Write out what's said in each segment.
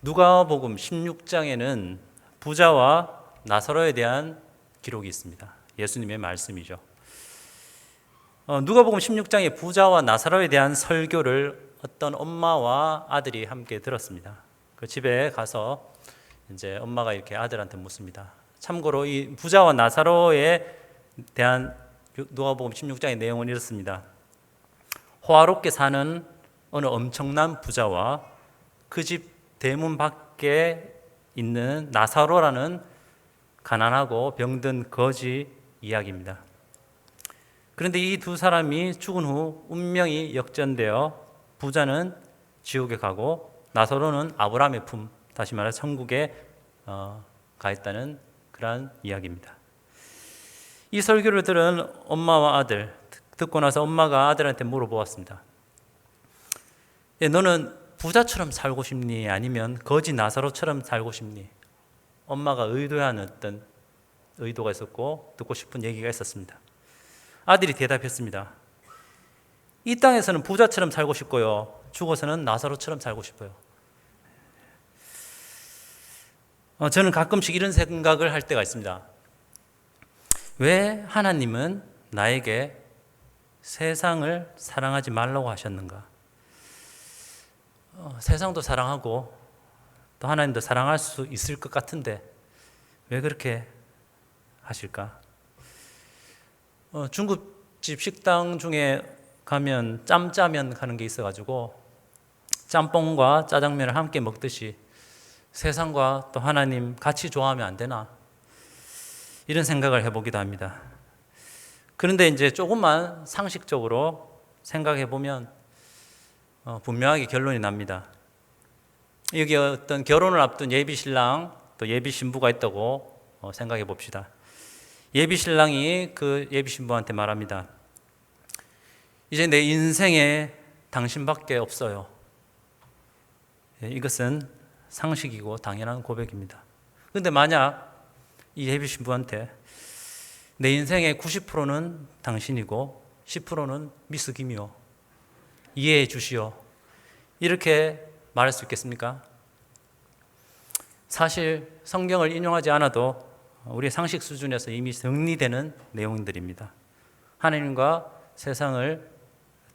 누가복음 16장에는 부자와 나사로에 대한 기록이 있습니다. 예수님의 말씀이죠. 누가복음 16장에 부자와 나사로에 대한 설교를 어떤 엄마와 아들이 함께 들었습니다. 그 집에 가서 이제 엄마가 이렇게 아들한테 묻습니다. 참고로 이 부자와 나사로에 대한 누가복음 16장의 내용은 이렇습니다. 호화롭게 사는 어느 엄청난 부자와 그 집 대문 밖에 있는 나사로라는 가난하고 병든 거지 이야기입니다. 그런데 이 두 사람이 죽은 후 운명이 역전되어 부자는 지옥에 가고 나사로는 아브라함의 품, 다시 말해 천국에 가 있다는 그러한 이야기입니다. 이 설교를 들은 엄마와 아들, 듣고 나서 엄마가 아들한테 물어보았습니다. 너는 부자처럼 살고 싶니? 아니면 거지 나사로처럼 살고 싶니? 엄마가 의도한 어떤 의도가 있었고 듣고 싶은 얘기가 있었습니다. 아들이 대답했습니다. 이 땅에서는 부자처럼 살고 싶고요. 죽어서는 나사로처럼 살고 싶어요. 저는 가끔씩 이런 생각을 할 때가 있습니다. 왜 하나님은 나에게 세상을 사랑하지 말라고 하셨는가? 세상도 사랑하고 또 하나님도 사랑할 수 있을 것 같은데 왜 그렇게 하실까? 중국집 식당 중에 가면 짬짜면 하는 게 있어가지고 짬뽕과 짜장면을 함께 먹듯이 세상과 또 하나님 같이 좋아하면 안 되나? 이런 생각을 해보기도 합니다. 그런데 이제 조금만 상식적으로 생각해 보면 분명하게 결론이 납니다. 여기 어떤 결혼을 앞둔 예비 신랑 또 예비 신부가 있다고 생각해 봅시다. 예비 신랑이 그 예비 신부한테 말합니다. 이제 내 인생에 당신밖에 없어요. 이것은 상식이고 당연한 고백입니다. 그런데 만약 이 예비 신부한테 내 인생의 90%는 당신이고 10%는 미스 김이요. 이해해 주시오. 이렇게 말할 수 있겠습니까? 사실 성경을 인용하지 않아도 우리의 상식 수준에서 이미 정리되는 내용들입니다. 하나님과 세상을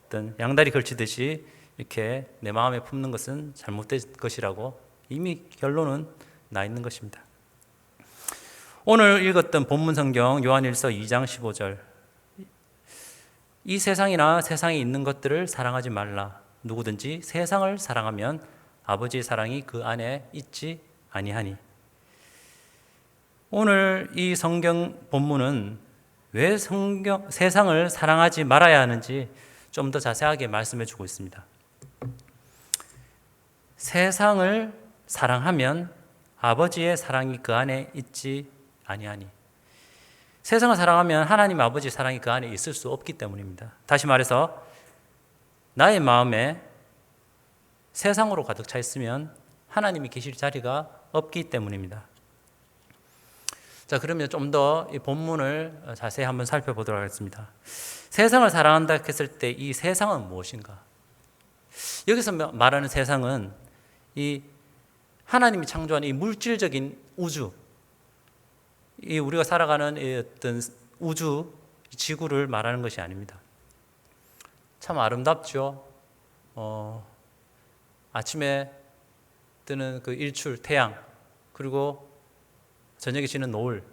어떤 양다리 걸치듯이 이렇게 내 마음에 품는 것은 잘못된 것이라고 이미 결론은 나 있는 것입니다. 오늘 읽었던 본문 성경 요한일서 2장 15절 이 세상이나 세상에 있는 것들을 사랑하지 말라. 누구든지 세상을 사랑하면 아버지의 사랑이 그 안에 있지 아니하니. 오늘 이 성경 본문은 왜 세상을 사랑하지 말아야 하는지 좀 더 자세하게 말씀해 주고 있습니다. 세상을 사랑하면 아버지의 사랑이 그 안에 있지 아니하니. 세상을 사랑하면 하나님 아버지의 사랑이 그 안에 있을 수 없기 때문입니다. 다시 말해서 나의 마음에 세상으로 가득 차 있으면 하나님이 계실 자리가 없기 때문입니다. 자, 그러면 좀 더 이 본문을 자세히 한번 살펴보도록 하겠습니다. 세상을 사랑한다 했을 때 이 세상은 무엇인가? 여기서 말하는 세상은 이 하나님이 창조한 이 물질적인 우주, 이 우리가 살아가는 이 어떤 우주, 지구를 말하는 것이 아닙니다. 참 아름답죠. 아침에 뜨는 그 일출, 태양, 그리고 저녁에 지는 노을.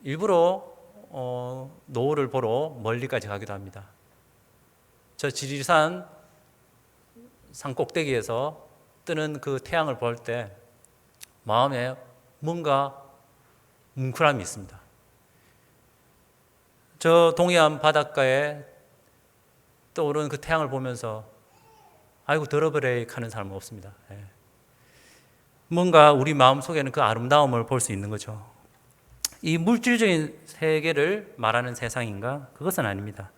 일부러 노을을 보러 멀리까지 가기도 합니다. 저 지리산 산 꼭대기에서 뜨는 그 태양을 볼 때 마음에 뭔가 뭉클함이 있습니다. 저 동해안 바닷가에 떠오르는 그 태양을 보면서 아이고 더러버레 하는 사람은 없습니다. 뭔가 우리 마음속에는 그 아름다움을 볼 수 있는 거죠. 이 물질적인 세계를 말하는 세상인가? 그것은 아닙니다.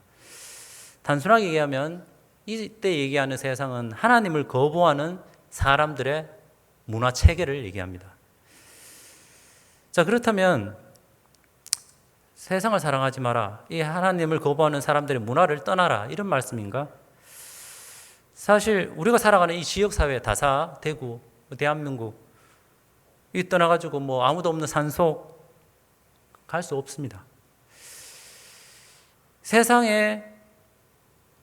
단순하게 얘기하면 이때 얘기하는 세상은 하나님을 거부하는 사람들의 문화 체계를 얘기합니다. 자, 그렇다면 세상을 사랑하지 마라. 이 하나님을 거부하는 사람들의 문화를 떠나라. 이런 말씀인가? 사실 우리가 살아가는 이 지역사회, 다사, 대구, 대한민국 이 떠나가지고 뭐 아무도 없는 산속 갈 수 없습니다. 세상에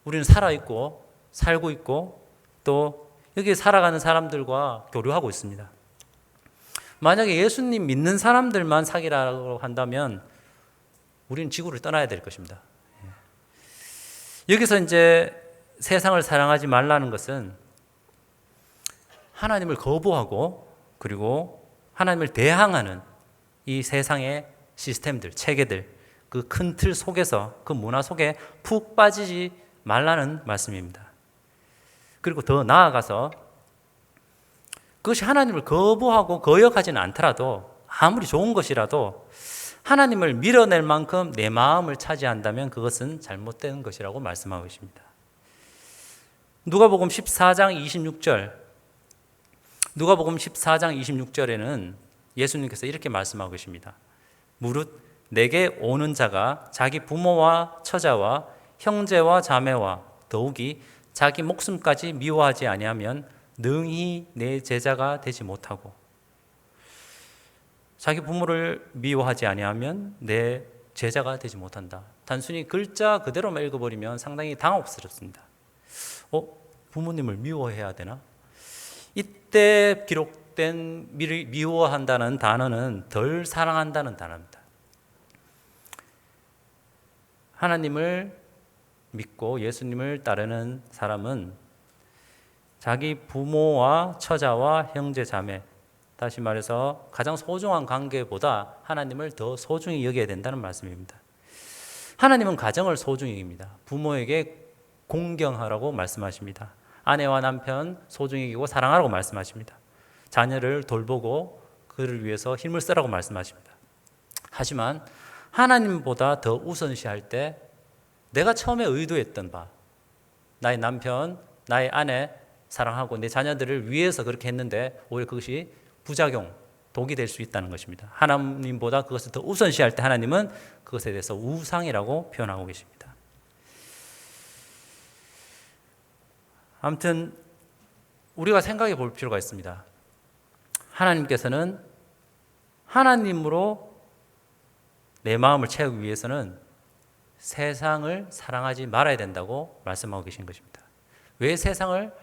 우리는 살아있고 살고 있고 또 여기 살아가는 사람들과 교류하고 있습니다. 만약에 예수님 믿는 사람들만 사귀라고 한다면 우리는 지구를 떠나야 될 것입니다. 여기서 이제 세상을 사랑하지 말라는 것은 하나님을 거부하고 그리고 하나님을 대항하는 이 세상의 시스템들, 체계들, 그 큰 틀 속에서 그 문화 속에 푹 빠지지 말라는 말씀입니다. 그리고 더 나아가서 그것이 하나님을 거부하고 거역하지는 않더라도 아무리 좋은 것이라도 하나님을 밀어낼 만큼 내 마음을 차지한다면 그것은 잘못된 것이라고 말씀하고 있습니다. 누가복음 14장 26절 누가복음 14장 26절에는 예수님께서 이렇게 말씀하고 계십니다. 무릇 내게 오는 자가 자기 부모와 처자와 형제와 자매와 더욱이 자기 목숨까지 미워하지 아니하면 능히 내 제자가 되지 못하고, 자기 부모를 미워하지 아니하면 내 제자가 되지 못한다. 단순히 글자 그대로만 읽어버리면 상당히 당혹스럽습니다. 부모님을 미워해야 되나? 이때 기록된 미워한다는 단어는 덜 사랑한다는 단어입니다. 하나님을 믿고 예수님을 따르는 사람은 자기 부모와 처자와 형제 자매, 다시 말해서 가장 소중한 관계보다 하나님을 더 소중히 여겨야 된다는 말씀입니다. 하나님은 가정을 소중히 여깁니다. 부모에게 공경하라고 말씀하십니다. 아내와 남편 소중히 여기고 사랑하라고 말씀하십니다. 자녀를 돌보고 그를 위해서 힘을 쓰라고 말씀하십니다. 하지만 하나님보다 더 우선시할 때 내가 처음에 의도했던 바, 나의 남편, 나의 아내 사랑하고 내 자녀들을 위해서 그렇게 했는데 오히려 그것이 부작용, 독이 될 수 있다는 것입니다. 하나님보다 그것을 더 우선시할 때 하나님은 그것에 대해서 우상이라고 표현하고 계십니다. 아무튼 우리가 생각해 볼 필요가 있습니다. 하나님께서는 하나님으로 내 마음을 채우기 위해서는 세상을 사랑하지 말아야 된다고 말씀하고 계신 것입니다. 왜 세상을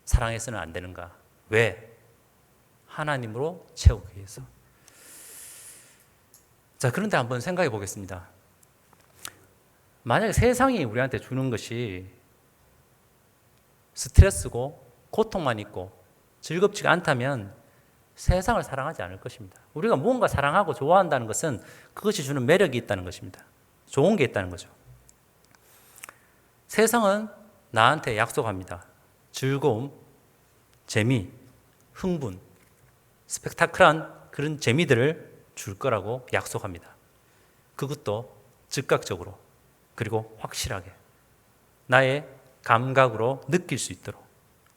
사랑해서는 안 되는가? 왜? 하나님으로 채우기 위해서. 자, 그런데 한번 생각해 보겠습니다. 만약에 세상이 우리한테 주는 것이 스트레스고 고통만 있고 즐겁지가 않다면 세상을 사랑하지 않을 것입니다. 우리가 무언가 사랑하고 좋아한다는 것은 그것이 주는 매력이 있다는 것입니다. 좋은 게 있다는 거죠. 세상은 나한테 약속합니다. 즐거움, 재미, 흥분, 스펙타클한 그런 재미들을 줄 거라고 약속합니다. 그것도 즉각적으로 그리고 확실하게 나의 감각으로 느낄 수 있도록,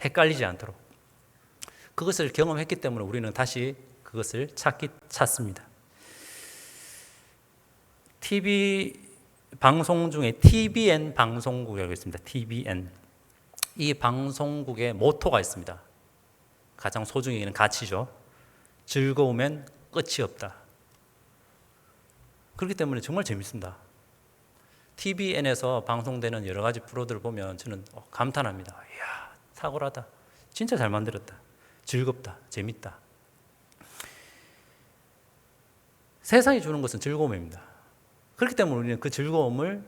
헷갈리지 않도록. 그것을 경험했기 때문에 우리는 다시 그것을 찾습니다. TV 방송 중에 TBN 방송국이라고 있습니다. TBN. 이 방송국의 모토가 있습니다. 가장 소중히 여기는 가치죠. 즐거우면 끝이 없다. 그렇기 때문에 정말 재밌습니다. TBN에서 방송되는 여러 가지 프로들을 보면 저는 감탄합니다. 이야, 탁월하다. 진짜 잘 만들었다. 즐겁다. 재밌다. 세상이 주는 것은 즐거움입니다. 그렇기 때문에 우리는 그 즐거움을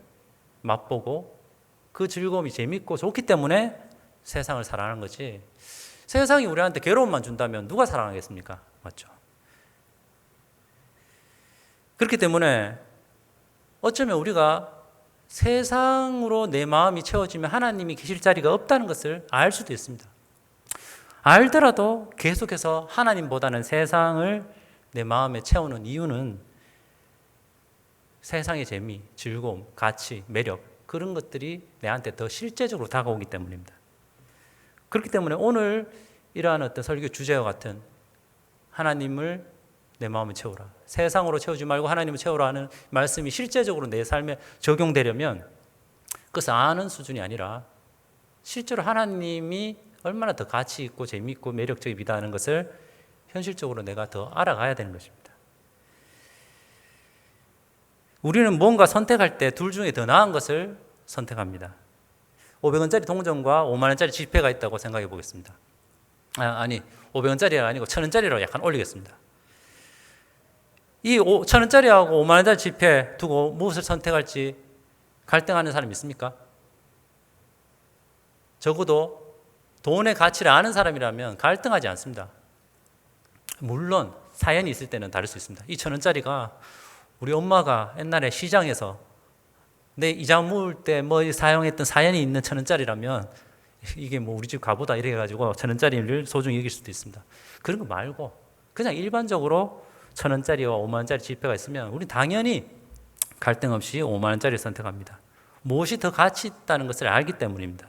맛보고 그 즐거움이 재밌고 좋기 때문에 세상을 사랑하는 거지, 세상이 우리한테 괴로움만 준다면 누가 사랑하겠습니까? 맞죠? 그렇기 때문에 어쩌면 우리가 세상으로 내 마음이 채워지면 하나님이 계실 자리가 없다는 것을 알 수도 있습니다. 알더라도 계속해서 하나님보다는 세상을 내 마음에 채우는 이유는 세상의 재미, 즐거움, 가치, 매력, 그런 것들이 내한테 더 실제적으로 다가오기 때문입니다. 그렇기 때문에 오늘 이러한 어떤 설교 주제와 같은 하나님을 내 마음에 채우라, 세상으로 채우지 말고 하나님을 채우라 하는 말씀이 실제적으로 내 삶에 적용되려면 그것을 아는 수준이 아니라 실제로 하나님이 얼마나 더 가치 있고 재미있고 매력적이다는 것을 현실적으로 내가 더 알아가야 되는 것입니다. 우리는 뭔가 선택할 때 둘 중에 더 나은 것을 선택합니다. 500원짜리 동전과 5만 원짜리 지폐가 있다고 생각해 보겠습니다. 아니 500원짜리가 아니고 1000원짜리로 약간 올리겠습니다. 이 1000원짜리하고 5만 원짜리 지폐 두고 무엇을 선택할지 갈등하는 사람이 있습니까? 적어도 돈의 가치를 아는 사람이라면 갈등하지 않습니다. 물론 사연이 있을 때는 다를 수 있습니다. 이 1000원짜리가 우리 엄마가 옛날에 시장에서 내 이자 모을 때 뭐 사용했던 사연이 있는 1000원짜리라면 이게 뭐 우리 집 가보다 이래가지고 1000원짜리를 소중히 여길 수도 있습니다. 그런 거 말고 그냥 일반적으로 1000원짜리와 5만 원짜리 지폐가 있으면 우리 당연히 갈등 없이 5만 원짜리를 선택합니다. 무엇이 더 가치 있다는 것을 알기 때문입니다.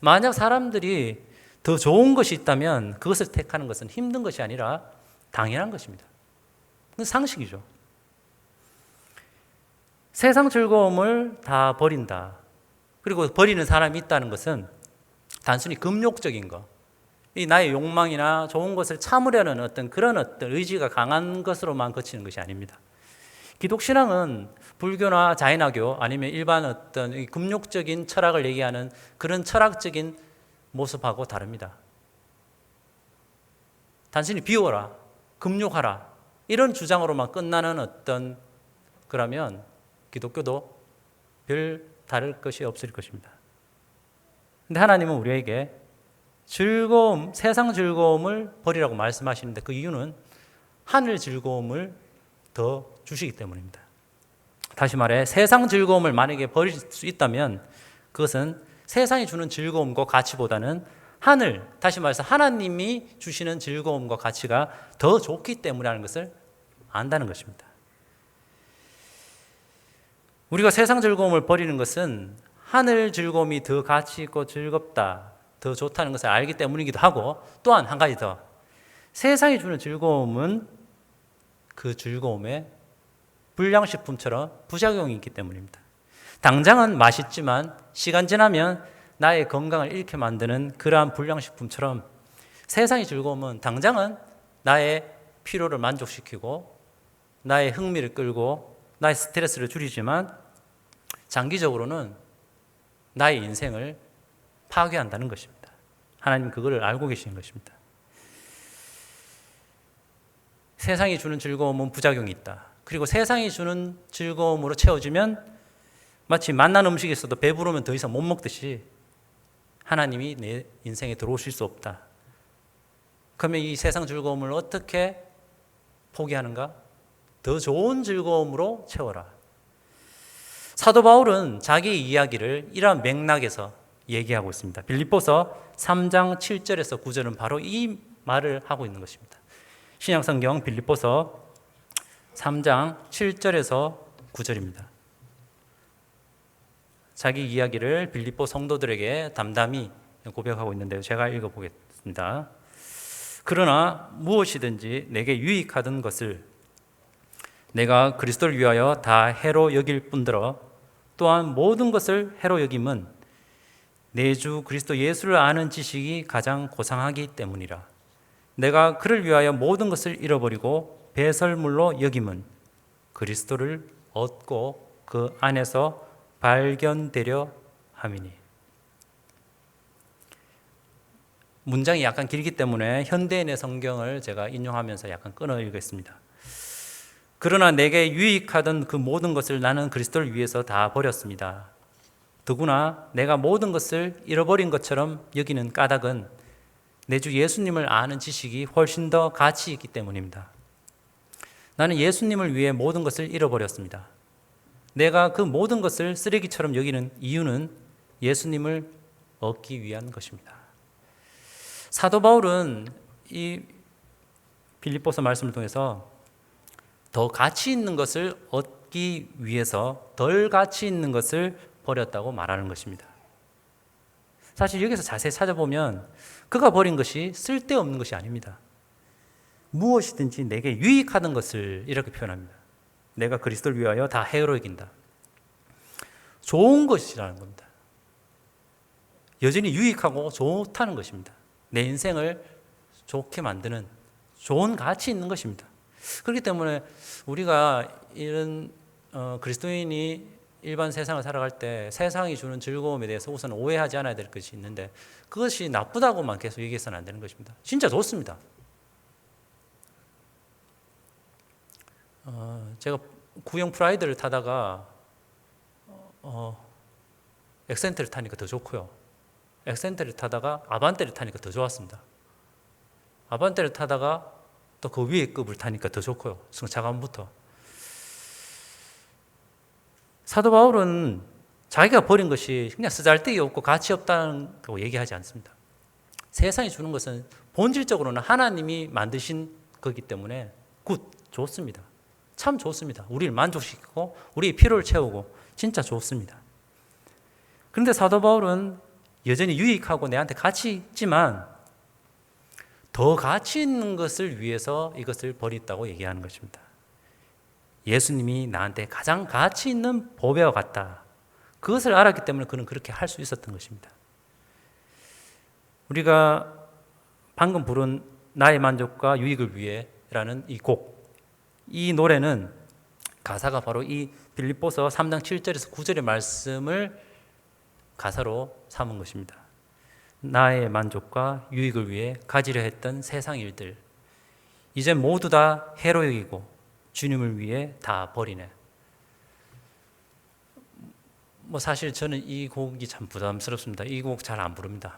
만약 사람들이 더 좋은 것이 있다면 그것을 택하는 것은 힘든 것이 아니라 당연한 것입니다. 그건 상식이죠. 세상 즐거움을 다 버린다. 그리고 버리는 사람이 있다는 것은 단순히 금욕적인 것, 이 나의 욕망이나 좋은 것을 참으려는 그런 의지가 강한 것으로만 그치는 것이 아닙니다. 기독신앙은 불교나 자연화교 아니면 일반 이 금욕적인 철학을 얘기하는 그런 철학적인 모습하고 다릅니다. 단순히 비워라, 금욕하라 이런 주장으로만 끝나는 그러면 기독교도 별 다를 것이 없을 것입니다. 근데 하나님은 우리에게 즐거움, 세상 즐거움을 버리라고 말씀하시는데 그 이유는 하늘 즐거움을 더 주시기 때문입니다. 다시 말해 세상 즐거움을 만약에 버릴 수 있다면 그것은 세상이 주는 즐거움과 가치보다는 하늘, 다시 말해서 하나님이 주시는 즐거움과 가치가 더 좋기 때문이라는 것을 안다는 것입니다. 우리가 세상 즐거움을 버리는 것은 하늘 즐거움이 더 가치 있고 즐겁다, 더 좋다는 것을 알기 때문이기도 하고 또한 한 가지 더 세상이 주는 즐거움은 그 즐거움에 불량식품처럼 부작용이 있기 때문입니다. 당장은 맛있지만 시간 지나면 나의 건강을 잃게 만드는 그러한 불량식품처럼 세상의 즐거움은 당장은 나의 피로를 만족시키고 나의 흥미를 끌고 나의 스트레스를 줄이지만 장기적으로는 나의 인생을 파괴한다는 것입니다. 하나님 그걸 알고 계시는 것입니다. 세상이 주는 즐거움은 부작용이 있다. 그리고 세상이 주는 즐거움으로 채워지면 마치 맛난 음식이 있어도 배부르면 더 이상 못 먹듯이 하나님이 내 인생에 들어오실 수 없다. 그러면 이 세상 즐거움을 어떻게 포기하는가? 더 좋은 즐거움으로 채워라. 사도 바울은 자기 이야기를 이러한 맥락에서 얘기하고 있습니다. 빌립보서 3장 7절에서 9절은 바로 이 말을 하고 있는 것입니다. 신약성경 빌립보서 3장 7절에서 9절입니다. 자기 이야기를 빌립보 성도들에게 담담히 고백하고 있는데요. 제가 읽어보겠습니다. 그러나 무엇이든지 내게 유익하던 것을 내가 그리스도를 위하여 다 해로 여길 뿐더러 또한 모든 것을 해로 여김은 내 주 그리스도 예수를 아는 지식이 가장 고상하기 때문이라. 내가 그를 위하여 모든 것을 잃어버리고 배설물로 여김은 그리스도를 얻고 그 안에서 발견되려 함이니. 문장이 약간 길기 때문에 현대인의 성경을 제가 인용하면서 약간 끊어 읽겠습니다. 그러나 내게 유익하던 그 모든 것을 나는 그리스도를 위해서 다 버렸습니다. 더구나 내가 모든 것을 잃어버린 것처럼 여기는 까닭은 내 주 예수님을 아는 지식이 훨씬 더 가치 있기 때문입니다. 나는 예수님을 위해 모든 것을 잃어버렸습니다. 내가 그 모든 것을 쓰레기처럼 여기는 이유는 예수님을 얻기 위한 것입니다. 사도 바울은 이 빌립보서 말씀을 통해서 더 가치 있는 것을 얻기 위해서 덜 가치 있는 것을 버렸다고 말하는 것입니다. 사실 여기서 자세히 찾아보면 그가 버린 것이 쓸데없는 것이 아닙니다. 무엇이든지 내게 유익하던 것을 이렇게 표현합니다. 내가 그리스도를 위하여 다 해로 여긴다. 좋은 것이라는 겁니다. 여전히 유익하고 좋다는 것입니다. 내 인생을 좋게 만드는 좋은 가치 있는 것입니다. 그렇기 때문에 우리가 이런 그리스도인이 일반 세상을 살아갈 때 세상이 주는 즐거움에 대해서 우선 오해하지 않아야 될 것이 있는데, 그것이 나쁘다고만 계속 얘기해서는 안 되는 것입니다. 진짜 좋습니다. 제가 구형 프라이드를 타다가 엑센트를 타니까 더 좋고요. 엑센트를 타다가 아반떼를 타니까 더 좋았습니다. 아반떼를 타다가 또 그 위에 급을 타니까 더 좋고요. 승차감부터. 사도 바울은 자기가 버린 것이 그냥 쓰잘데기 없고 가치 없다는 거 얘기하지 않습니다. 세상이 주는 것은 본질적으로는 하나님이 만드신 거기 때문에 좋습니다. 참 좋습니다. 우리를 만족시키고 우리의 필요를 채우고 진짜 좋습니다. 그런데 사도 바울은 여전히 유익하고 내한테 가치 있지만 더 가치 있는 것을 위해서 이것을 버렸다고 얘기하는 것입니다. 예수님이 나한테 가장 가치 있는 보배와 같다. 그것을 알았기 때문에 그는 그렇게 할 수 있었던 것입니다. 우리가 방금 부른 나의 만족과 유익을 위해라는 이 곡, 이 노래는 가사가 바로 이 빌립보서 3장 7절에서 9절의 말씀을 가사로 삼은 것입니다. 나의 만족과 유익을 위해 가지려 했던 세상 일들, 이제 모두 다 해로 여기고 주님을 위해 다 버리네. 사실 저는 이 곡이 참 부담스럽습니다. 이 곡 잘 안 부릅니다.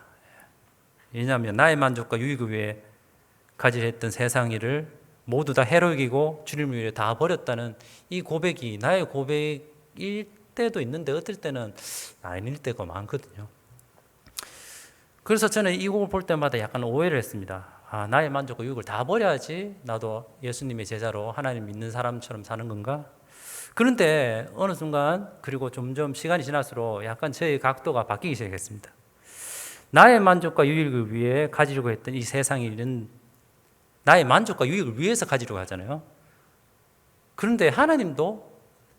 왜냐하면 나의 만족과 유익을 위해 가지려 했던 세상 일을 모두 다 해로 여기고 주님을 위해 다 버렸다는 이 고백이 나의 고백일 때도 있는데 어떨 때는 아닐 때가 많거든요. 그래서 저는 이 곡을 볼 때마다 약간 오해를 했습니다. 나의 만족과 유익을 다 버려야지 나도 예수님의 제자로 하나님 믿는 사람처럼 사는 건가? 그런데 어느 순간, 그리고 점점 시간이 지날수록 약간 저의 각도가 바뀌기 시작했습니다. 나의 만족과 유익을 위해 가지려고 했던 이 세상 일은 나의 만족과 유익을 위해서 가지려고 하잖아요. 그런데 하나님도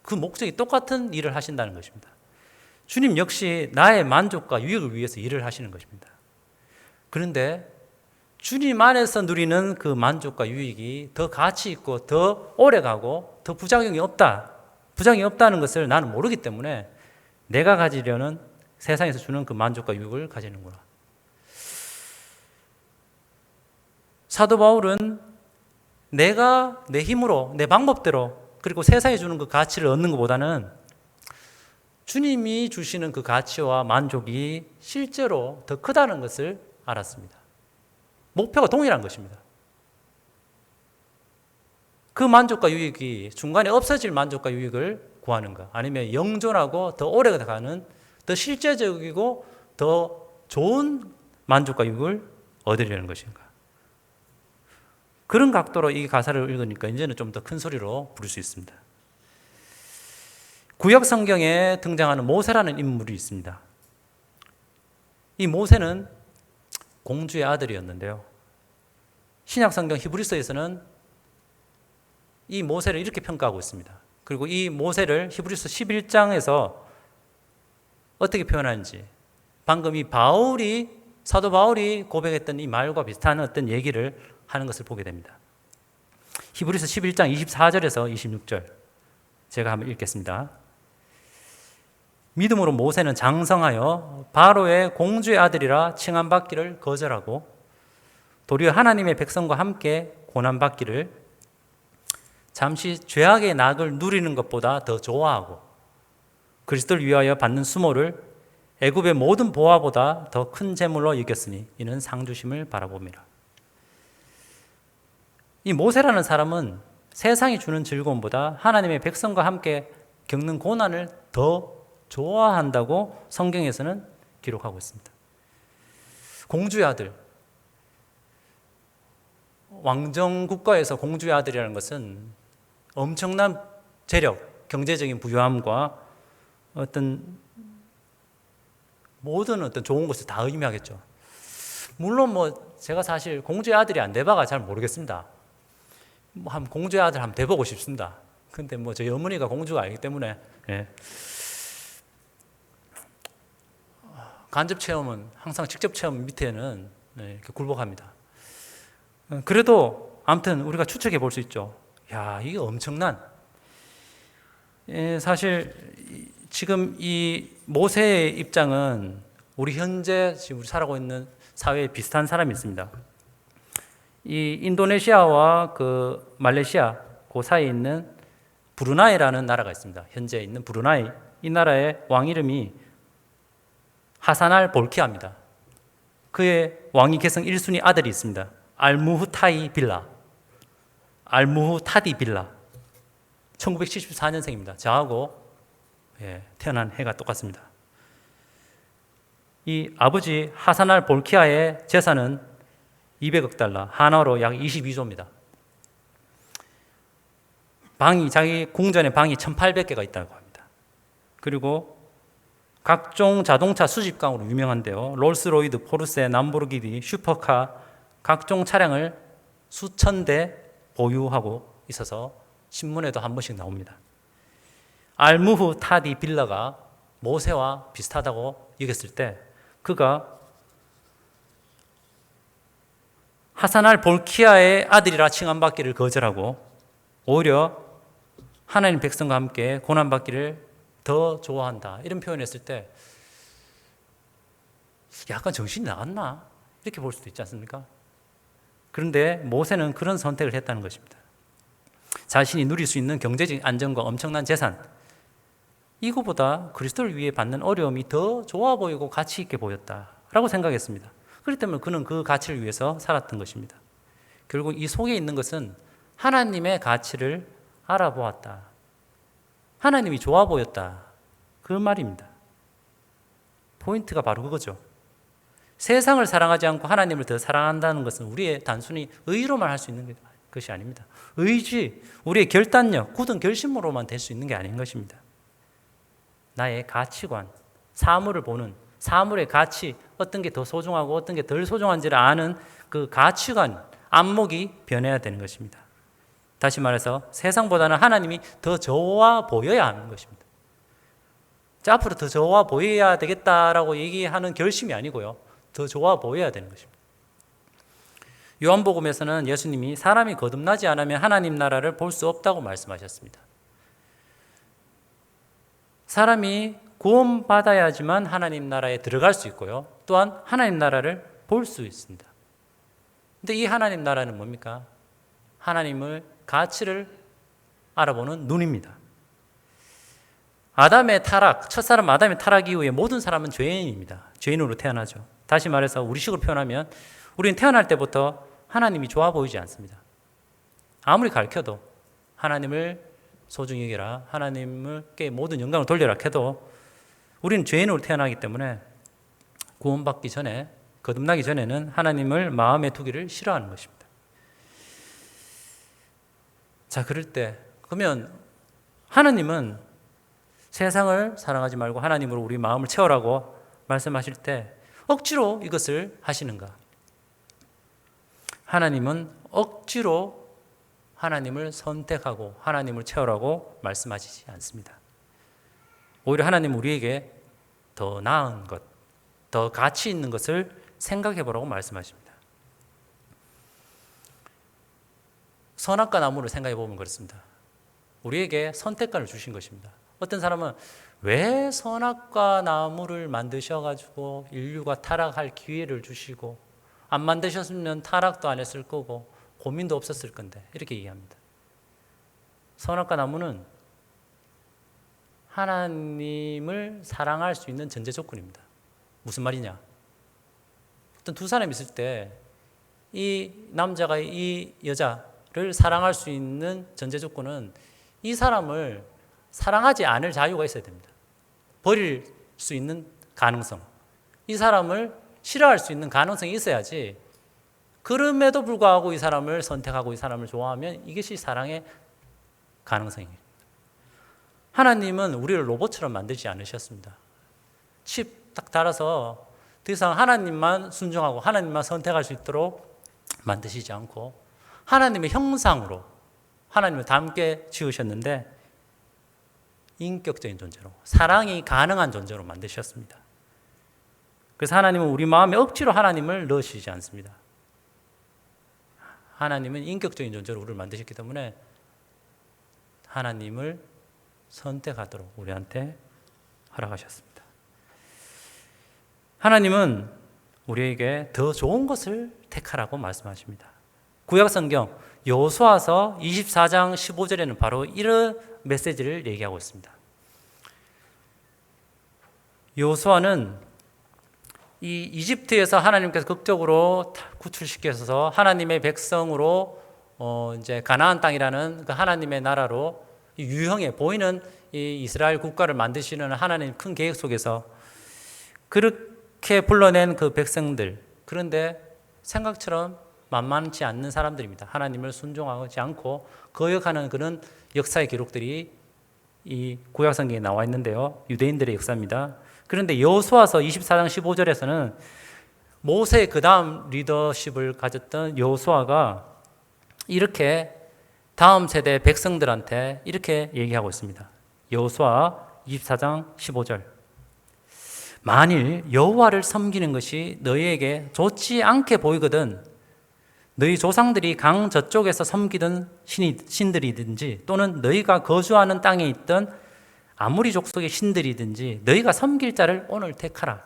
그 목적이 똑같은 일을 하신다는 것입니다. 주님 역시 나의 만족과 유익을 위해서 일을 하시는 것입니다. 그런데 주님 안에서 누리는 그 만족과 유익이 더 가치 있고 더 오래가고 더 부작용이 없다는 것을 나는 모르기 때문에 내가 가지려는 세상에서 주는 그 만족과 유익을 가지는구나. 사도 바울은 내가 내 힘으로, 내 방법대로, 그리고 세상에 주는 그 가치를 얻는 것보다는 주님이 주시는 그 가치와 만족이 실제로 더 크다는 것을 알았습니다. 목표가 동일한 것입니다. 그 만족과 유익이 중간에 없어질 만족과 유익을 구하는가, 아니면 영존하고 더 오래 가는 더 실제적이고 더 좋은 만족과 유익을 얻으려는 것인가. 그런 각도로 이 가사를 읽으니까 이제는 좀 더 큰 소리로 부를 수 있습니다. 구약 성경에 등장하는 모세라는 인물이 있습니다. 이 모세는 공주의 아들이었는데요. 신약 성경 히브리서에서는 이 모세를 이렇게 평가하고 있습니다. 그리고 이 모세를 히브리서 11장에서 어떻게 표현하는지, 방금 이 사도 바울이 고백했던 이 말과 비슷한 어떤 얘기를 하는 것을 보게 됩니다. 히브리서 11장 24절에서 26절 제가 한번 읽겠습니다. 믿음으로 모세는 장성하여 바로의 공주의 아들이라 칭함받기를 거절하고 도리어 하나님의 백성과 함께 고난받기를 잠시 죄악의 낙을 누리는 것보다 더 좋아하고 그리스도를 위하여 받는 수모를 애굽의 모든 보화보다 더 큰 재물로 여겼으니 이는 상주심을 바라봅니다. 이 모세라는 사람은 세상이 주는 즐거움보다 하나님의 백성과 함께 겪는 고난을 더 좋아한다고 성경에서는 기록하고 있습니다. 공주의 아들, 왕정 국가에서 공주의 아들이라는 것은 엄청난 재력, 경제적인 부유함과 모든 좋은 것을 다 의미하겠죠. 물론 제가 사실 공주의 아들이 안 돼봐가 잘 모르겠습니다. 공주의 아들 한번 돼보고 싶습니다. 근데 저희 어머니가 공주가 아니기 때문에. 예. 간접 체험은 항상 직접 체험 밑에는 이렇게 굴복합니다. 그래도 아무튼 우리가 추측해 볼 수 있죠. 야, 이게 엄청난. 사실 지금 이 모세의 입장은 우리 현재 지금 우리 살아가고 있는 사회에 비슷한 사람이 있습니다. 이 인도네시아와 그 말레이시아 그 사이에 있는 브루나이라는 나라가 있습니다. 현재 있는 브루나이, 이 나라의 왕 이름이 하산알 볼키아입니다. 그의 왕위 계승 1순위 아들이 있습니다. 알무흐타이 빌라, 알무흐타디 빌라. 1974년생입니다. 저하고 태어난 해가 똑같습니다. 이 아버지 하산알 볼키아의 재산은 200억 달러, 한화로 약 22조입니다. 자기 궁전에 방이 1,800개가 있다고 합니다. 그리고 각종 자동차 수집강으로 유명한데요. 롤스로이드, 포르쉐, 람보르기니, 슈퍼카 각종 차량을 수천 대 보유하고 있어서 신문에도 한 번씩 나옵니다. 알무흐 타디 빌라가 모세와 비슷하다고 여겼을 때 그가 하산알 볼키아의 아들이라 칭함받기를 거절하고 오히려 하나님 백성과 함께 고난받기를 더 좋아한다, 이런 표현을 했을 때 약간 정신이 나갔나? 이렇게 볼 수도 있지 않습니까? 그런데 모세는 그런 선택을 했다는 것입니다. 자신이 누릴 수 있는 경제적인 안정과 엄청난 재산, 이거보다 그리스도를 위해 받는 어려움이 더 좋아 보이고 가치 있게 보였다라고 생각했습니다. 그렇기 때문에 그는 그 가치를 위해서 살았던 것입니다. 결국 이 속에 있는 것은 하나님의 가치를 알아보았다, 하나님이 좋아 보였다, 그 말입니다. 포인트가 바로 그거죠. 세상을 사랑하지 않고 하나님을 더 사랑한다는 것은 우리의 단순히 의로만 할 수 있는 것이 아닙니다. 의지, 우리의 결단력, 굳은 결심으로만 될 수 있는 게 아닌 것입니다. 나의 가치관, 사물을 보는, 사물의 가치, 어떤 게 더 소중하고 어떤 게 덜 소중한지를 아는 그 가치관, 안목이 변해야 되는 것입니다. 다시 말해서 세상보다는 하나님이 더 좋아 보여야 하는 것입니다. 자, 앞으로 더 좋아 보여야 되겠다라고 얘기하는 결심이 아니고요, 더 좋아 보여야 되는 것입니다. 요한복음에서는 예수님이 사람이 거듭나지 않으면 하나님 나라를 볼 수 없다고 말씀하셨습니다. 사람이 구원받아야지만 하나님 나라에 들어갈 수 있고요, 또한 하나님 나라를 볼 수 있습니다. 근데 이 하나님 나라는 뭡니까? 하나님의 가치를 알아보는 눈입니다. 아담의 타락, 첫사람 아담의 타락 이후에 모든 사람은 죄인입니다. 죄인으로 태어나죠. 다시 말해서 우리식으로 표현하면 우리는 태어날 때부터 하나님이 좋아 보이지 않습니다. 아무리 가르쳐도 하나님을 소중히 여겨라, 하나님께 모든 영광을 돌려라 해도 우리는 죄인으로 태어나기 때문에 구원받기 전에, 거듭나기 전에는 하나님을 마음에 두기를 싫어하는 것입니다. 자, 그럴 때 그러면 하나님은 세상을 사랑하지 말고 하나님으로 우리 마음을 채우라고 말씀하실 때 억지로 이것을 하시는가? 하나님은 억지로 하나님을 선택하고 하나님을 채우라고 말씀하시지 않습니다. 오히려 하나님은 우리에게 더 나은 것, 더 가치 있는 것을 생각해 보라고 말씀하십니다. 선악과 나무를 생각해 보면 그렇습니다. 우리에게 선택권을 주신 것입니다. 어떤 사람은 왜 선악과 나무를 만드셔가지고 인류가 타락할 기회를 주시고, 안 만드셨으면 타락도 안 했을 거고 고민도 없었을 건데, 이렇게 얘기합니다. 선악과 나무는 하나님을 사랑할 수 있는 전제 조건입니다. 무슨 말이냐? 어떤 두 사람이 있을 때 이 남자가 이 여자를 사랑할 수 있는 전제 조건은 이 사람을 사랑하지 않을 자유가 있어야 됩니다. 버릴 수 있는 가능성, 이 사람을 싫어할 수 있는 가능성이 있어야지, 그럼에도 불구하고 이 사람을 선택하고 이 사람을 좋아하면 이것이 사랑의 가능성입니다. 하나님은 우리를 로봇처럼 만들지 않으셨습니다. 칩 딱 달아서 더 이상 하나님만 순종하고 하나님만 선택할 수 있도록 만드시지 않고 하나님의 형상으로 하나님을 닮게 지으셨는데 인격적인 존재로, 사랑이 가능한 존재로 만드셨습니다. 그래서 하나님은 우리 마음에 억지로 하나님을 넣으시지 않습니다. 하나님은 인격적인 존재로 우리를 만드셨기 때문에 하나님을 선택하도록 우리한테 허락하셨습니다. 하나님은 우리에게 더 좋은 것을 택하라고 말씀하십니다. 구약성경 여호수아서 24장 15절에는 바로 이런 메시지를 얘기하고 있습니다. 여호수아는 이 이집트에서 하나님께서 극적으로 구출시켜서 하나님의 백성으로 이제 가나안 땅이라는 그 하나님의 나라로 유형해 보이는 이 이스라엘 국가를 만드시는 하나님 큰 계획 속에서 그렇게 불러낸 그 백성들, 그런데 생각처럼 만만치 않는 사람들입니다. 하나님을 순종하지 않고 거역하는 그런 역사의 기록들이 이 구약성경에 나와 있는데요. 유대인들의 역사입니다. 그런데 여호수아서 24장 15절에서는 모세의 그 다음 리더십을 가졌던 여호수아가 이렇게 다음 세대 백성들한테 이렇게 얘기하고 있습니다. 여호수아 24장 15절. 만일 여호와를 섬기는 것이 너희에게 좋지 않게 보이거든 너희 조상들이 강 저쪽에서 섬기던 신들이든지 또는 너희가 거주하는 땅에 있던 아무리 족속의 신들이든지 너희가 섬길 자를 오늘 택하라.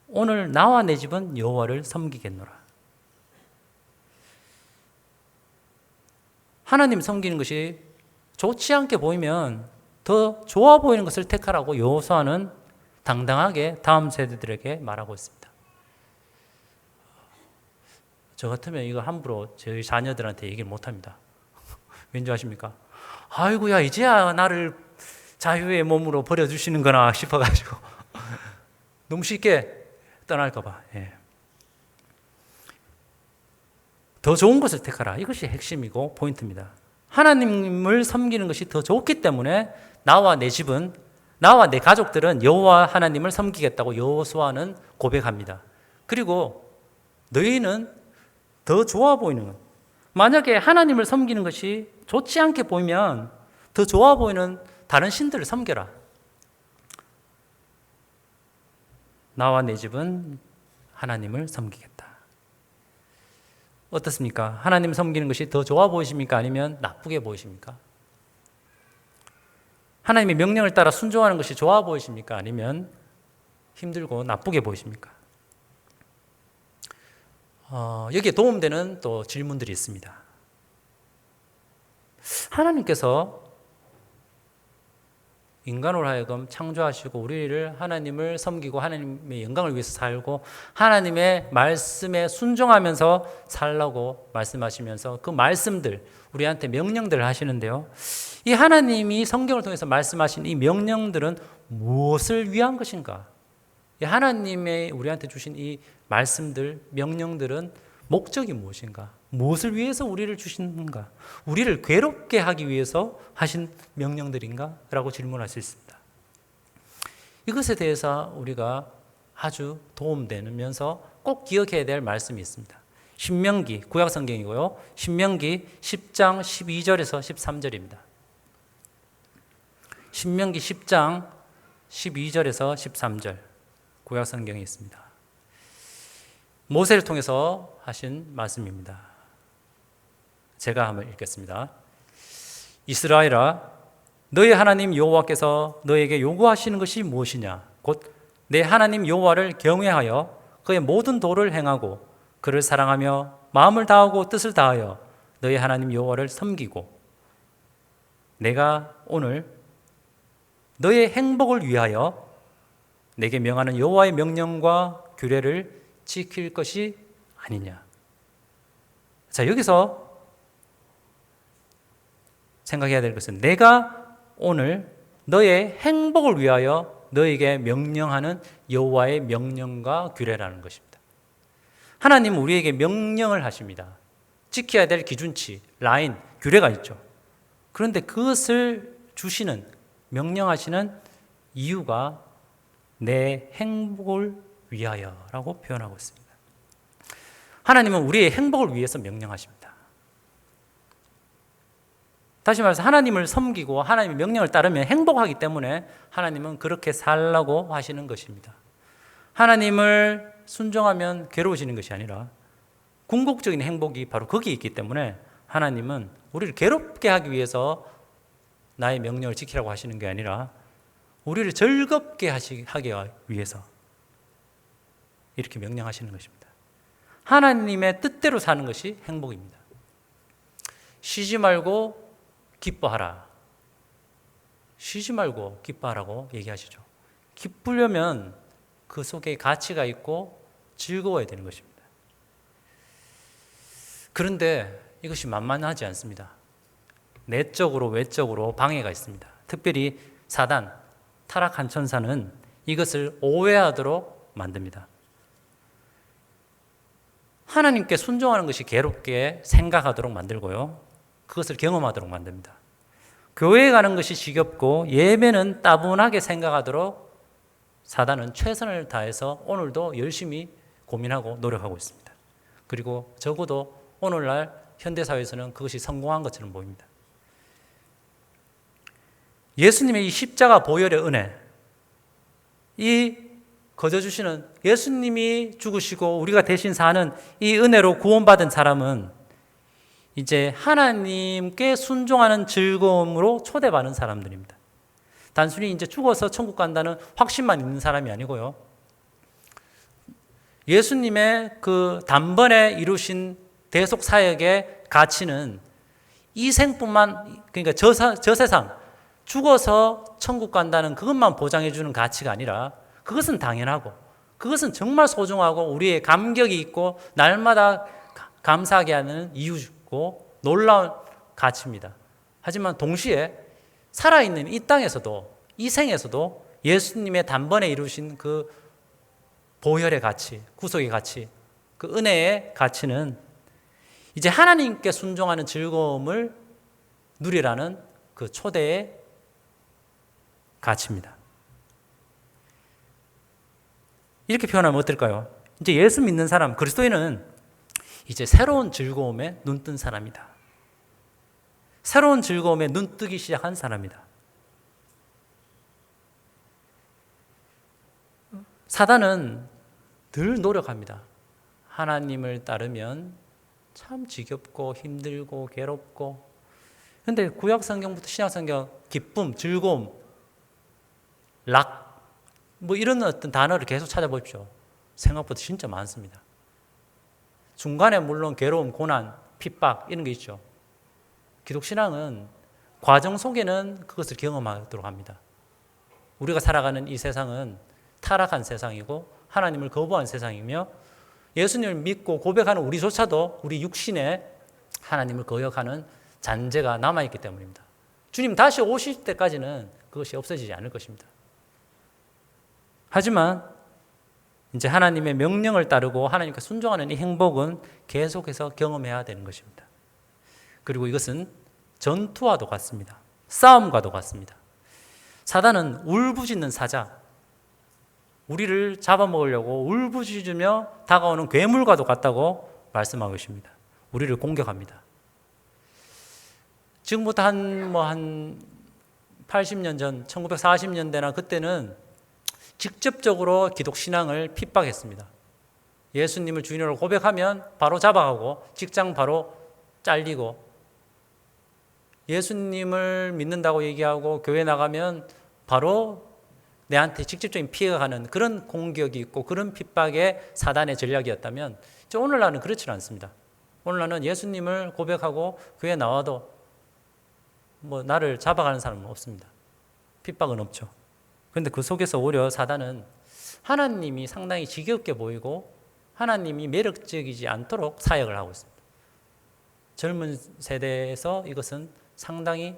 오늘 나와 내 집은 여호와를 섬기겠노라. 하나님 섬기는 것이 좋지 않게 보이면 더 좋아 보이는 것을 택하라고 여호수아는 당당하게 다음 세대들에게 말하고 있습니다. 저 같으면 이거 함부로 저희 자녀들한테 얘기를 못합니다. 왠지 아십니까? 아이고야 이제야 나를 자유의 몸으로 버려주시는 거나 싶어가지고 너무 쉽게 떠날까 봐. 예. 더 좋은 것을 택하라. 이것이 핵심이고 포인트입니다. 하나님을 섬기는 것이 더 좋기 때문에 나와 내 집은, 나와 내 가족들은 여호와 하나님을 섬기겠다고 여호수아는 고백합니다. 그리고 너희는 더 좋아 보이는 것, 만약에 하나님을 섬기는 것이 좋지 않게 보이면 더 좋아 보이는 다른 신들을 섬겨라. 나와 내 집은 하나님을 섬기겠다. 어떻습니까? 하나님 섬기는 것이 더 좋아 보이십니까? 아니면 나쁘게 보이십니까? 하나님의 명령을 따라 순종하는 것이 좋아 보이십니까? 아니면 힘들고 나쁘게 보이십니까? 여기에 도움되는 또 질문들이 있습니다. 하나님께서 인간으로 하여금 창조하시고 우리를 하나님을 섬기고 하나님의 영광을 위해서 살고 하나님의 말씀에 순종하면서 살라고 말씀하시면서 그 말씀들, 우리한테 명령들을 하시는데요. 이 하나님이 성경을 통해서 말씀하신 이 명령들은 무엇을 위한 것인가? 이 하나님의 우리한테 주신 이 말씀들, 명령들은 목적이 무엇인가? 무엇을 위해서 우리를 주시는가? 우리를 괴롭게 하기 위해서 하신 명령들인가? 라고 질문할 수 있습니다. 이것에 대해서 우리가 아주 도움되면서 꼭 기억해야 될 말씀이 있습니다. 신명기, 구약성경이고요. 신명기 10장 12절에서 13절입니다. 신명기 10장 12절에서 13절 구약성경에 있습니다. 모세를 통해서 하신 말씀입니다. 제가 한번 읽겠습니다. 이스라엘아, 너희 하나님 여호와께서 너에게 요구하시는 것이 무엇이냐? 곧 내 하나님 여호와를 경외하여 그의 모든 도를 행하고 그를 사랑하며 마음을 다하고 뜻을 다하여 너희 하나님 여호와를 섬기고 내가 오늘 너의 행복을 위하여 내게 명하는 여호와의 명령과 규례를 지킬 것이 아니냐. 자, 여기서 생각해야 될 것은 내가 오늘 너의 행복을 위하여 너에게 명령하는 여호와의 명령과 규례라는 것입니다. 하나님은 우리에게 명령을 하십니다. 지켜야 될 기준치, 라인, 규례가 있죠. 그런데 그것을 주시는, 명령하시는 이유가 내 행복을 위하여라고 표현하고 있습니다. 하나님은 우리의 행복을 위해서 명령하십니다. 다시 말해서 하나님을 섬기고 하나님의 명령을 따르면 행복하기 때문에 하나님은 그렇게 살라고 하시는 것입니다. 하나님을 순종하면 괴로워지는 것이 아니라 궁극적인 행복이 바로 거기에 있기 때문에 하나님은 우리를 괴롭게 하기 위해서 나의 명령을 지키라고 하시는 게 아니라 우리를 즐겁게 하기 위해서 이렇게 명령하시는 것입니다. 하나님의 뜻대로 사는 것이 행복입니다. 쉬지 말고 기뻐하라. 쉬지 말고 기뻐하라고 얘기하시죠. 기쁘려면 그 속에 가치가 있고 즐거워야 되는 것입니다. 그런데 이것이 만만하지 않습니다. 내적으로 외적으로 방해가 있습니다. 특별히 사단, 타락한 천사는 이것을 오해하도록 만듭니다. 하나님께 순종하는 것이 괴롭게 생각하도록 만들고요. 그것을 경험하도록 만듭니다. 교회에 가는 것이 지겹고 예배는 따분하게 생각하도록 사단은 최선을 다해서 오늘도 열심히 고민하고 노력하고 있습니다. 그리고 적어도 오늘날 현대사회에서는 그것이 성공한 것처럼 보입니다. 예수님의 이 십자가 보혈의 은혜, 이 거저주시는 예수님이 죽으시고 우리가 대신 사는 이 은혜로 구원받은 사람은 이제 하나님께 순종하는 즐거움으로 초대받는 사람들입니다. 단순히 이제 죽어서 천국 간다는 확신만 있는 사람이 아니고요. 예수님의 그 단번에 이루신 대속 사역의 가치는 이 생뿐만, 그러니까 저 세상 죽어서 천국 간다는 그것만 보장해 주는 가치가 아니라 그것은 당연하고 그것은 정말 소중하고 우리의 감격이 있고 날마다 감사하게 하는 이유고 놀라운 가치입니다. 하지만 동시에 살아있는 이 땅에서도 이 생에서도 예수님의 단번에 이루신 그 보혈의 가치, 구속의 가치, 그 은혜의 가치는 이제 하나님께 순종하는 즐거움을 누리라는 그 초대의 가치입니다. 이렇게 표현하면 어떨까요? 이제 예수 믿는 사람, 그리스도인은 이제 새로운 즐거움에 눈뜬 사람이다. 새로운 즐거움에 눈뜨기 시작한 사람이다. 사단은 늘 노력합니다. 하나님을 따르면 참 지겹고 힘들고 괴롭고. 그런데 구약 성경부터 신약 성경 기쁨, 즐거움, 락, 뭐 이런 어떤 단어를 계속 찾아보십시오. 생각보다 진짜 많습니다. 중간에 물론 괴로움, 고난, 핍박 이런 게 있죠. 기독신앙은 과정 속에는 그것을 경험하도록 합니다. 우리가 살아가는 이 세상은 타락한 세상이고 하나님을 거부한 세상이며 예수님을 믿고 고백하는 우리조차도 우리 육신에 하나님을 거역하는 잔재가 남아있기 때문입니다. 주님 다시 오실 때까지는 그것이 없어지지 않을 것입니다. 하지만 이제 하나님의 명령을 따르고 하나님께 순종하는 이 행복은 계속해서 경험해야 되는 것입니다. 그리고 이것은 전투와도 같습니다. 싸움과도 같습니다. 사단은 울부짖는 사자, 우리를 잡아먹으려고 울부짖으며 다가오는 괴물과도 같다고 말씀하고 계십니다. 우리를 공격합니다. 지금부터 한 80년 전, 1940년대나 그때는 직접적으로 기독신앙을 핍박했습니다. 예수님을 주인으로 고백하면 바로 잡아가고 직장 바로 잘리고 예수님을 믿는다고 얘기하고 교회 나가면 바로 내한테 직접적인 피해가 가는 그런 공격이 있고 그런 핍박의 사단의 전략이었다면 오늘날은 그렇지 않습니다. 오늘날은 예수님을 고백하고 교회 나와도 뭐 나를 잡아가는 사람은 없습니다. 핍박은 없죠. 그런데 그 속에서 오히려 사단은 하나님이 상당히 지겹게 보이고 하나님이 매력적이지 않도록 사역을 하고 있습니다. 젊은 세대에서 이것은 상당히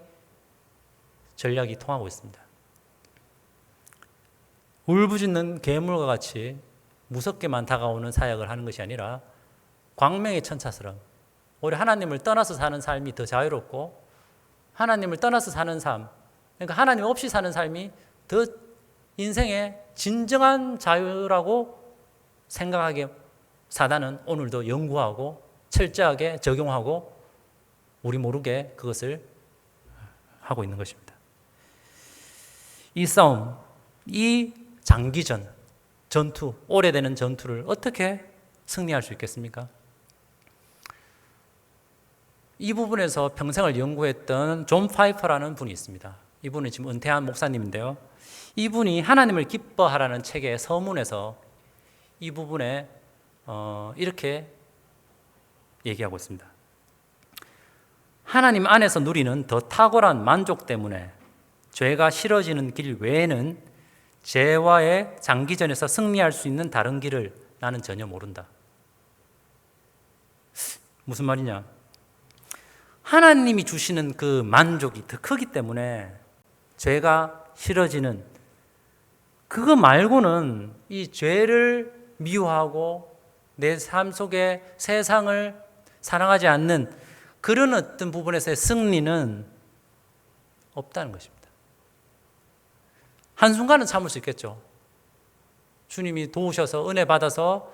전략이 통하고 있습니다. 울부짖는 괴물과 같이 무섭게만 다가오는 사역을 하는 것이 아니라 광명의 천사처럼 오히려 하나님을 떠나서 사는 삶이 더 자유롭고 하나님을 떠나서 사는 삶, 그러니까 하나님 없이 사는 삶이 더 인생의 진정한 자유라고 생각하게 사단은 오늘도 연구하고 철저하게 적용하고 우리 모르게 그것을 하고 있는 것입니다. 이 싸움, 이 장기전, 전투, 오래되는 전투를 어떻게 승리할 수 있겠습니까? 이 부분에서 평생을 연구했던 존 파이퍼라는 분이 있습니다. 이분은 지금 은퇴한 목사님인데요. 이분이 하나님을 기뻐하라는 책의 서문에서 이 부분에 이렇게 얘기하고 있습니다. 하나님 안에서 누리는 더 탁월한 만족 때문에 죄가 싫어지는 길 외에는 죄와의 장기전에서 승리할 수 있는 다른 길을 나는 전혀 모른다. 무슨 말이냐? 하나님이 주시는 그 만족이 더 크기 때문에 죄가 싫어지는 그거 말고는 이 죄를 미워하고 내 삶 속에 세상을 사랑하지 않는 그런 어떤 부분에서의 승리는 없다는 것입니다. 한순간은 참을 수 있겠죠. 주님이 도우셔서 은혜 받아서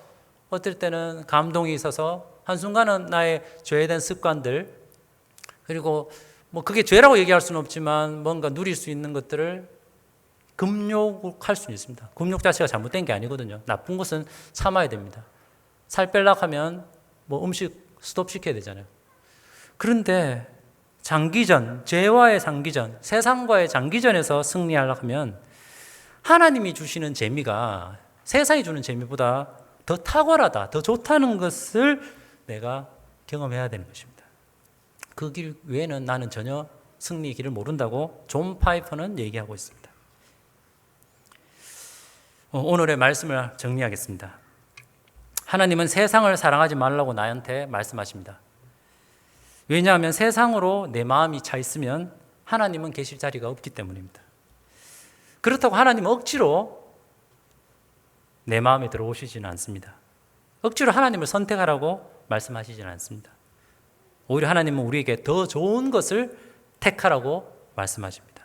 어떨 때는 감동이 있어서 한순간은 나의 죄에 대한 습관들 그리고 뭐 그게 죄라고 얘기할 수는 없지만 뭔가 누릴 수 있는 것들을 금욕할 수는 있습니다. 금욕 자체가 잘못된 게 아니거든요. 나쁜 것은 참아야 됩니다. 살 빼려고 하면 뭐 음식 스톱시켜야 되잖아요. 그런데 장기전, 죄와의 장기전, 세상과의 장기전에서 승리하려고 하면 하나님이 주시는 재미가 세상이 주는 재미보다 더 탁월하다, 더 좋다는 것을 내가 경험해야 되는 것입니다. 그 길 외에는 나는 전혀 승리의 길을 모른다고 존 파이퍼는 얘기하고 있습니다. 오늘의 말씀을 정리하겠습니다. 하나님은 세상을 사랑하지 말라고 나한테 말씀하십니다. 왜냐하면 세상으로 내 마음이 차 있으면 하나님은 계실 자리가 없기 때문입니다. 그렇다고 하나님은 억지로 내 마음에 들어오시지는 않습니다. 억지로 하나님을 선택하라고 말씀하시지는 않습니다. 오히려 하나님은 우리에게 더 좋은 것을 택하라고 말씀하십니다.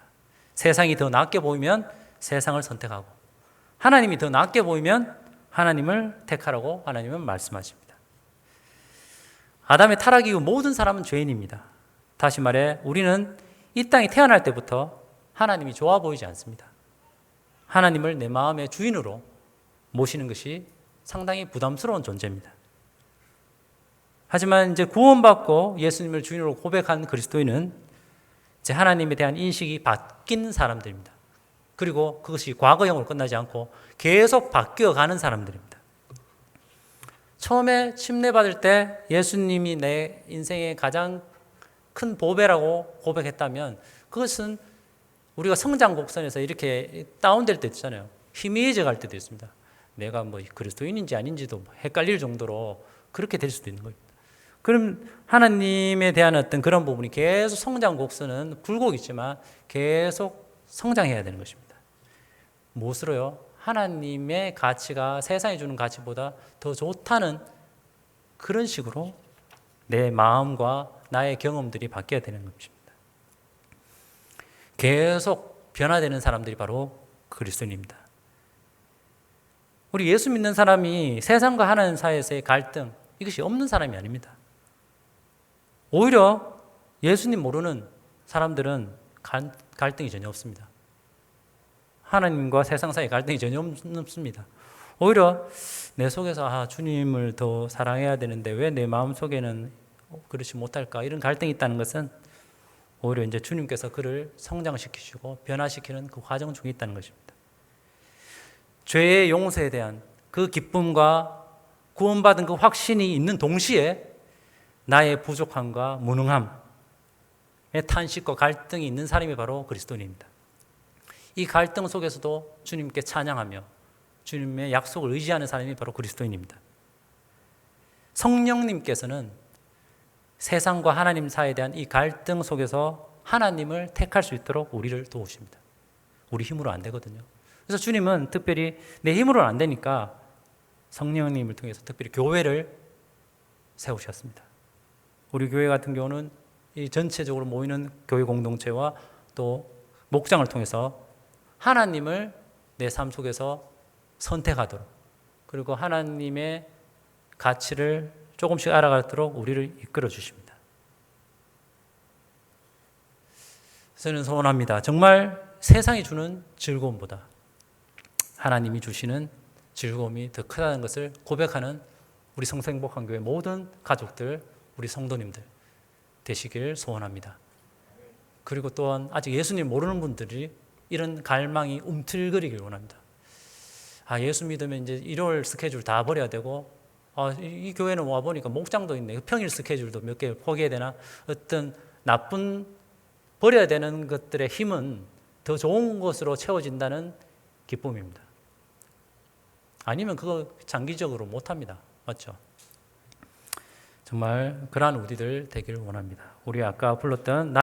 세상이 더 낫게 보이면 세상을 선택하고 하나님이 더 낫게 보이면 하나님을 택하라고 하나님은 말씀하십니다. 아담의 타락 이후 모든 사람은 죄인입니다. 다시 말해 우리는 이 땅에 태어날 때부터 하나님이 좋아 보이지 않습니다. 하나님을 내 마음의 주인으로 모시는 것이 상당히 부담스러운 존재입니다. 하지만 이제 구원받고 예수님을 주인으로 고백한 그리스도인은 이제 하나님에 대한 인식이 바뀐 사람들입니다. 그리고 그것이 과거형으로 끝나지 않고 계속 바뀌어가는 사람들입니다. 처음에 침례받을 때 예수님이 내 인생의 가장 큰 보배라고 고백했다면 그것은 우리가 성장 곡선에서 이렇게 다운될 때 있잖아요. 희미해져 갈 때도 있습니다. 내가 뭐 그리스도인인지 아닌지도 헷갈릴 정도로 그렇게 될 수도 있는 거예요. 그럼 하나님에 대한 어떤 그런 부분이 계속 성장 곡선은 굴곡이지만 계속 성장해야 되는 것입니다. 무엇으로요? 하나님의 가치가 세상이 주는 가치보다 더 좋다는 그런 식으로 내 마음과 나의 경험들이 바뀌어야 되는 것입니다. 계속 변화되는 사람들이 바로 그리스도인입니다. 우리 예수 믿는 사람이 세상과 하나님 사이에서의 갈등 이것이 없는 사람이 아닙니다. 오히려 예수님 모르는 사람들은 갈등이 전혀 없습니다. 하나님과 세상 사이 갈등이 전혀 없습니다. 오히려 내 속에서 주님을 더 사랑해야 되는데 왜 내 마음 속에는 그렇지 못할까 이런 갈등이 있다는 것은 오히려 이제 주님께서 그를 성장시키시고 변화시키는 그 과정 중에 있다는 것입니다. 죄의 용서에 대한 그 기쁨과 구원받은 그 확신이 있는 동시에 나의 부족함과 무능함의 탄식과 갈등이 있는 사람이 바로 그리스도인입니다. 이 갈등 속에서도 주님께 찬양하며 주님의 약속을 의지하는 사람이 바로 그리스도인입니다. 성령님께서는 세상과 하나님 사이에 대한 이 갈등 속에서 하나님을 택할 수 있도록 우리를 도우십니다. 우리 힘으로 안 되거든요. 그래서 주님은 특별히 내 힘으로는 안 되니까 성령님을 통해서 특별히 교회를 세우셨습니다. 우리 교회 같은 경우는 이 전체적으로 모이는 교회 공동체와 또 목장을 통해서 하나님을 내 삶 속에서 선택하도록 그리고 하나님의 가치를 조금씩 알아가도록 우리를 이끌어 주십니다. 저는 소원합니다. 정말 세상이 주는 즐거움보다 하나님이 주시는 즐거움이 더 크다는 것을 고백하는 우리 성서행복한교회 모든 가족들, 우리 성도님들 되시길 소원합니다. 그리고 또한 아직 예수님 모르는 분들이 이런 갈망이 움틀거리길 원합니다. 예수 믿으면 이제 일요일 스케줄 다 버려야 되고, 이 교회는 와보니까 목장도 있네. 평일 스케줄도 몇 개 포기해야 되나? 어떤 나쁜 버려야 되는 것들의 힘은 더 좋은 것으로 채워진다는 기쁨입니다. 아니면 그거 장기적으로 못합니다. 맞죠? 정말 그러한 우리들 되기를 원합니다. 우리 아까 불렀던